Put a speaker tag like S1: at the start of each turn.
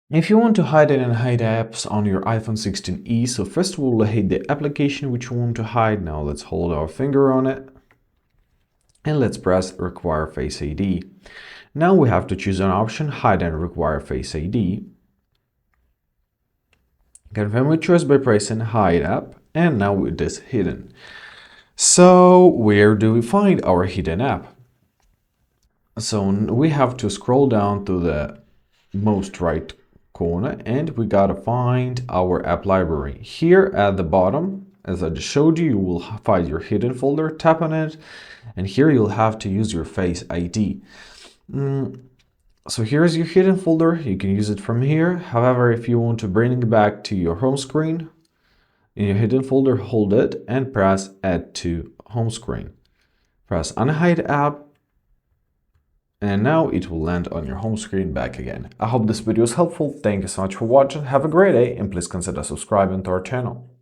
S1: If you want to hide and unhide apps on your iPhone 16e, so first of all, hit the application which you want to hide. Now let's hold our finger on it and let's press Require Face ID. Now we have to choose an option, Hide and Require Face ID. Confirm your choice by pressing Hide App, and now it is hidden. So where do we find our hidden app? So we have to scroll down to the most right corner and we gotta find our app library. Here at the bottom, as I just showed you, you will find your hidden folder, tap on it, and here you'll have to use your Face ID. So here's your hidden folder, you can use it from here. However, if you want to bring it back to your home screen, in your hidden folder, hold it and press Add to Home Screen. Press Unhide App, and now it will land on your home screen back again. I hope this video was helpful. Thank you so much for watching. Have a great day and please consider subscribing to our channel.